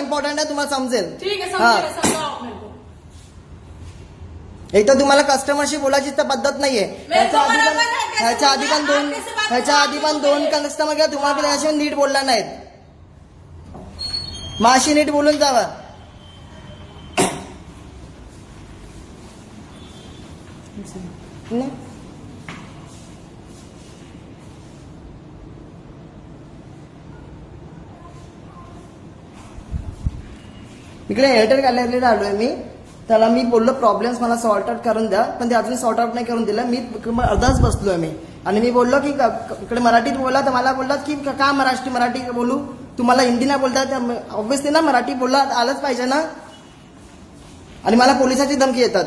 Important आहे, तुम्हाला समजेल. ठीक आहे, समजाओ आप मेरे को. एक तर तुम्हाला कस्टमरशी बोलायची तर पद्धत नाहीये. ह्याच्या आधी पण दोन कस्टमर घ्या, तुम्हाला त्याशिवाय नीट बोलला नाहीत. माशी नीट बोलून जावा. इकडे एअरटेल गॅलरीला आलोय मी. त्याला मी बोललो प्रॉब्लेम्स मला सॉर्ट आउट करून द्या, पण ते अजून सॉर्ट आउट नाही करून दिलं. मी अर्धाच बसलोय मी. आणि मी बोललो की इकडे मराठीत बोला, तर मला बोललात की का मराठी बोलू, तुम्हाला हिंदी नाही बोलतात. ऑब्व्हियसली ना मराठी बोलला आलंच पाहिजे ना. आणि मला पोलिसाची धमकी येतात.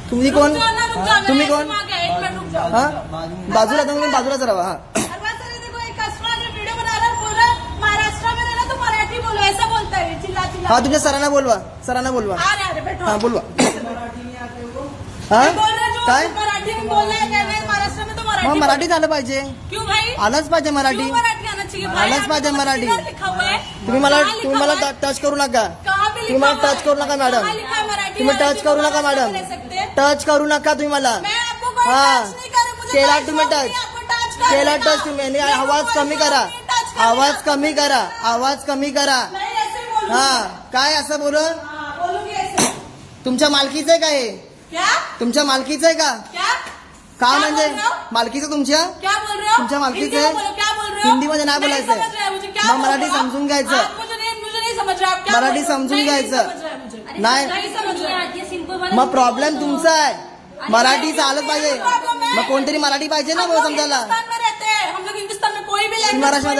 तुम्ही कोण? तुम्ही कोण? हा, बाजूला तुम्ही बाजूलाच राहा. हा, हाँ तुझे सरांना बोलवा, सरांना बोलवा. हाँ बोलवा. हाँ काय मग मराठी झालं पाहिजे. आलंच पाहिजे मराठी, आलंच पाहिजे मराठी. तुम्ही मला टच करू नका, तुम्ही मला टच करू नका मॅडम, तुम्ही टच करू नका मॅडम, टच करू नका तुम्ही मला. हा केला तुम्ही टच, केला टच तुम्ही. आवाज कमी करा, आवाज कमी करा, आवाज कमी करा. हा काय असं बोलून तुमच्या मालकीचं आहे काय? तुमच्या मालकीचं आहे का? का म्हणजे मालकीचं तुमच्या मालकीचं आहे. हिंदीमध्ये नाही बोलायचं, मग मराठी समजून घ्यायचं, मराठी समजून घ्यायचं. नाही मग प्रॉब्लेम तुमचा आहे. मराठी चालत पाहिजे, मग कोणतरी मराठी पाहिजे ना समजायला. महाराष्ट्रात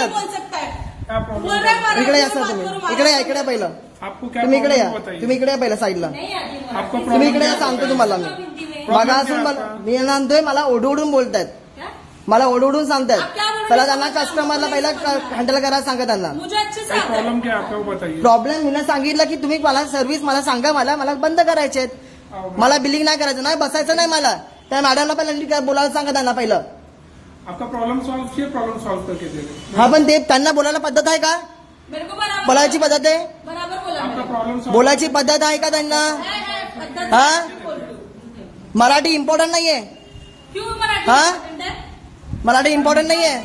इकडे या सर, तुम्ही इकडे या, इकडे पहिलं तुम्ही इकडे या, तुम्ही इकडे या पहिलं साईडला, तुम्ही इकडे या. सांगतो तुम्हाला मी. बघा असून मी आणतोय, मला ओढून बोलतायत, मला ओढून सांगतायत. पहिला त्यांना कस्टमरला पहिला हँडल करायला सांगा त्यांना. प्रॉब्लेम मी सांगितलं की तुम्ही मला सर्व्हिस मला सांगा, मला बंद करायचे, मला बिलिंग नाही करायचं, नाही बसायचं नाही मला. त्या मॅडमला पहिला बोलायला सांगा त्यांना पहिलं. आपका प्रॉब्लम सॉल्व करके दे रहे. हा पण ते त्यांना बोलायला पद्धत आहे का? बोलायची पद्धत आहे, बोलायची पद्धत आहे का त्यांना? हा मराठी इम्पॉर्टंट नाहीये. हा मराठी इम्पॉर्टंट नाहीये,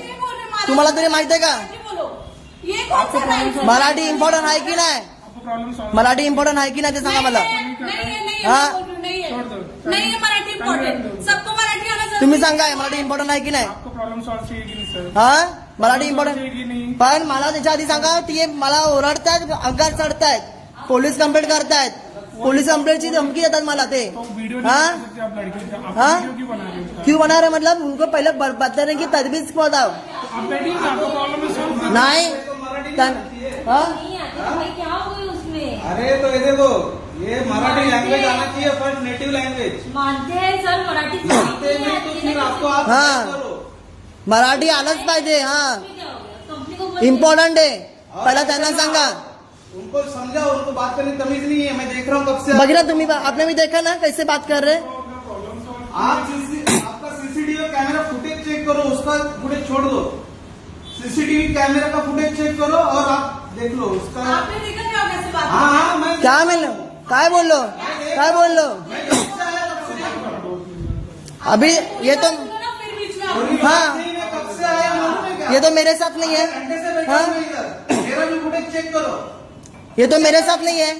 तुम्हाला तरी माहित आहे का? मराठी इम्पॉर्टंट आहे की नाही? मराठी इम्पॉर्टंट आहे की नाही ते सांगा मला. हा तुम्ही सांगा मराठी इम्पॉर्टंट आहे की नाही? हा मराठी इम्पॉर्टंट. पण मला त्याच्या आधी सांगा, ती मला ओरडतायत, अंगात चढतायत, पोलीस कंप्लेंट करतायत, पोलीस कंप्लेंटची धमकी देतात मला ते. हाँ हाँ क्यों बना रहे, मतलब उनको पहले बता रहे कि तजवीज बताओ. नहीं अरे तो ये देखो, ये मराठी लैंग्वेज आना चाहिए, फर्स्ट नेटिव लैंग्वेज. मानते हैं सर, मराठी मानते हैं तो फिर आपको आप हाँ मराठी आलंच पाहिजे. हाँ इम्पोर्टंट है, पहिला त्यांना सांगा. उनको समझाओ, उनको बात करने की तमीज नहीं है. मैं देख रहा हूँ कब से. बघितलं तुम्ही, आपने भी देखा ना कैसे बात कर रहे. आपका सीसीटीवी कैमरा फुटेज चेक करो, उसका फुटेज छोड़ दो. सीसीटीवी कैमरा का फुटेज चेक करो और आप देख लो उसका. आपने देखा क्या कैसे बात. हाँ मैं क्या मिलो, काय बोललो, काय बोललो. अभी ये तो हाँ ये तो मेरे साथ नहीं है. हाँ मेरा भी फुटेज चेक करो, ये तो मेरे साथ नहीं है.